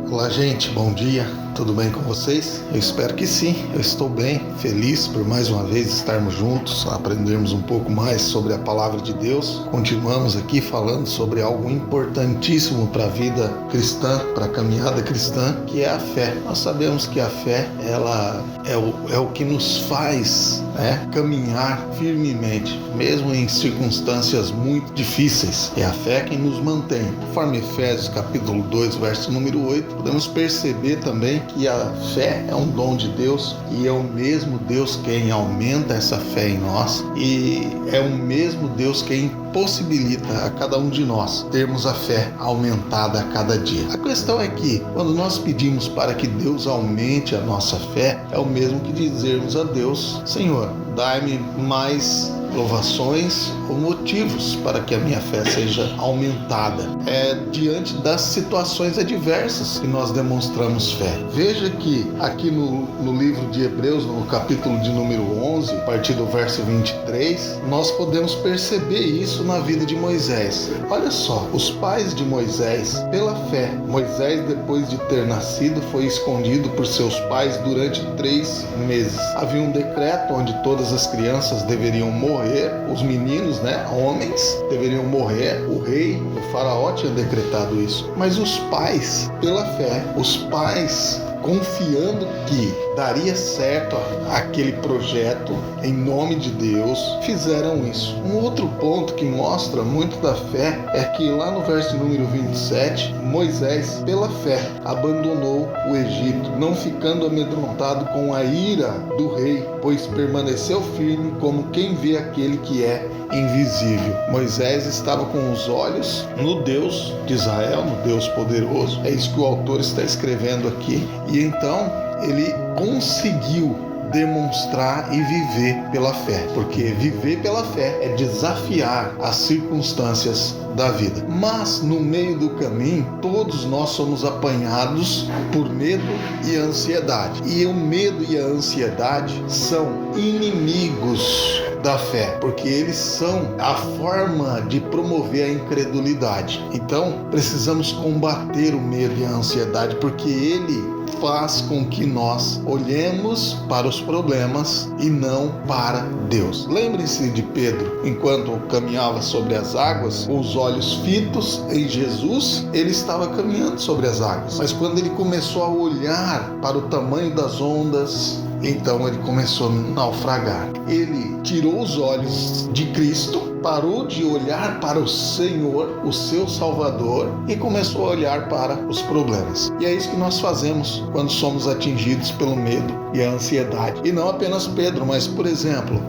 Olá, gente, bom dia, tudo bem com vocês? Eu espero que sim, eu estou bem, feliz por mais uma vez estarmos juntos, aprendermos um pouco mais sobre a palavra de Deus. Continuamos aqui falando sobre algo importantíssimo para a vida cristã, para a caminhada cristã, que é a fé. Nós sabemos que a fé, ela é o que nos faz caminhar firmemente, mesmo em circunstâncias muito difíceis. É a fé quem nos mantém. Conforme Efésios capítulo 2, verso número 8, podemos perceber também que a fé é um dom de Deus e é o mesmo Deus quem aumenta essa fé em nós e é o mesmo Deus quem possibilita a cada um de nós termos a fé aumentada a cada dia. A questão é que quando nós pedimos para que Deus aumente a nossa fé, é o mesmo que dizermos a Deus: Senhor, dai-me mais provações ou motivos para que a minha fé seja aumentada. É diante das situações adversas que nós demonstramos fé. Veja que aqui no livro de Hebreus, no capítulo de número 11, a partir do verso 23, nós podemos perceber isso na vida de Moisés. Olha só, os pais de Moisés, pela fé, Moisés, depois de ter nascido, foi escondido por seus pais durante 3 meses. Havia um decreto onde todas as crianças deveriam morrer, os meninos, homens, deveriam morrer. O rei, o faraó, tinha decretado isso. Mas os pais, pela fé, os pais, confiando que daria certo aquele projeto em nome de Deus, fizeram isso. Um outro ponto que mostra muito da fé é que lá no verso número 27, Moisés, pela fé, abandonou o Egito, não ficando amedrontado com a ira do rei, pois permaneceu firme como quem vê aquele que é invisível. Moisés estava com os olhos no Deus de Israel, no Deus poderoso. É isso que o autor está escrevendo aqui. E então ele conseguiu demonstrar e viver pela fé, porque viver pela fé é desafiar as circunstâncias da vida. Mas no meio do caminho, todos nós somos apanhados por medo e ansiedade. E o medo e a ansiedade são inimigos da fé, porque eles são a forma de promover a incredulidade. Então, precisamos combater o medo e a ansiedade, porque ele faz com que nós olhemos para os problemas e não para Deus. Lembre-se de Pedro, enquanto caminhava sobre as águas, com os olhos fitos em Jesus, ele estava caminhando sobre as águas. Mas quando ele começou a olhar para o tamanho das ondas, então ele começou a naufragar. Ele tirou os olhos de Cristo, parou de olhar para o Senhor, o seu Salvador, e começou a olhar para os problemas. E é isso que nós fazemos quando somos atingidos pelo medo e a ansiedade. E não apenas Pedro, mas, por exemplo,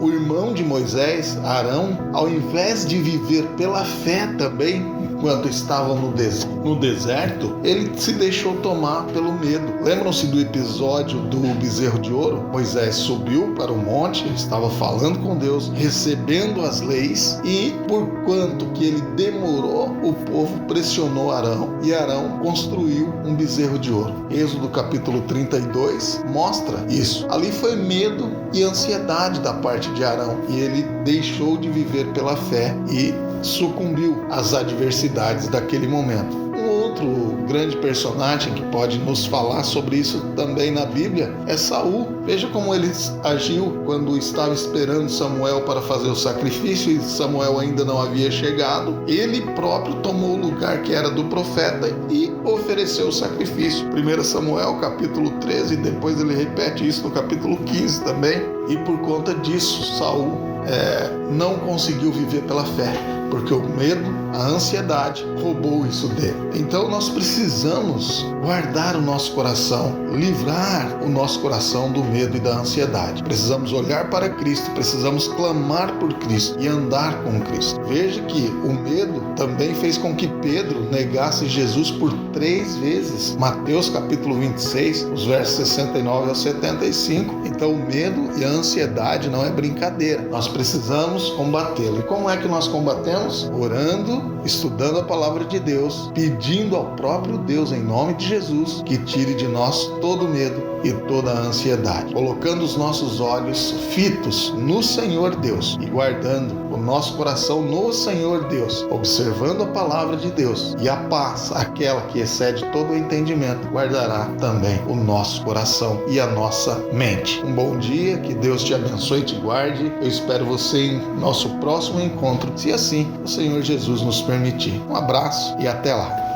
o irmão de Moisés, Arão, ao invés de viver pela fé também, enquanto estava no deserto, ele se deixou tomar pelo medo. Lembram-se do episódio do bezerro de ouro? Moisés subiu para o monte, estava falando com Deus, recebendo as leis, e por quanto que ele demorou, o povo pressionou Arão, e Arão construiu um bezerro de ouro. Êxodo capítulo 32 mostra isso. Ali foi medo e ansiedade da parte de Arão, e ele deixou de viver pela fé e sucumbiu às adversidades daquele momento. Um outro grande personagem que pode nos falar sobre isso também na Bíblia é Saul. Veja como ele agiu quando estava esperando Samuel para fazer o sacrifício e Samuel ainda não havia chegado. Ele próprio tomou o lugar que era do profeta e ofereceu o sacrifício. 1 Samuel capítulo 13, e depois ele repete isso no capítulo 15 também. E por conta disso, Saul não conseguiu viver pela fé, porque o medo, a ansiedade roubou isso dele. Então nós precisamos guardar o nosso coração, livrar o nosso coração do medo e da ansiedade. Precisamos olhar para Cristo, precisamos clamar por Cristo e andar com Cristo. Veja que o medo também fez com que Pedro negasse Jesus por 3 vezes. Mateus capítulo 26, os versos 69 ao 75. Então o medo e a ansiedade não é brincadeira. Nós precisamos combatê-lo. E como é que nós combatemos? Orando oração, estudando a palavra de Deus, pedindo ao próprio Deus, em nome de Jesus, que tire de nós todo medo e toda a ansiedade, colocando os nossos olhos fitos no Senhor Deus e guardando o nosso coração no Senhor Deus, observando a palavra de Deus, e a paz, aquela que excede todo o entendimento, guardará também o nosso coração e a nossa mente. Um bom dia, que Deus te abençoe e te guarde. Eu espero você em nosso próximo encontro, se assim o Senhor Jesus nos permitir. Um abraço e até lá.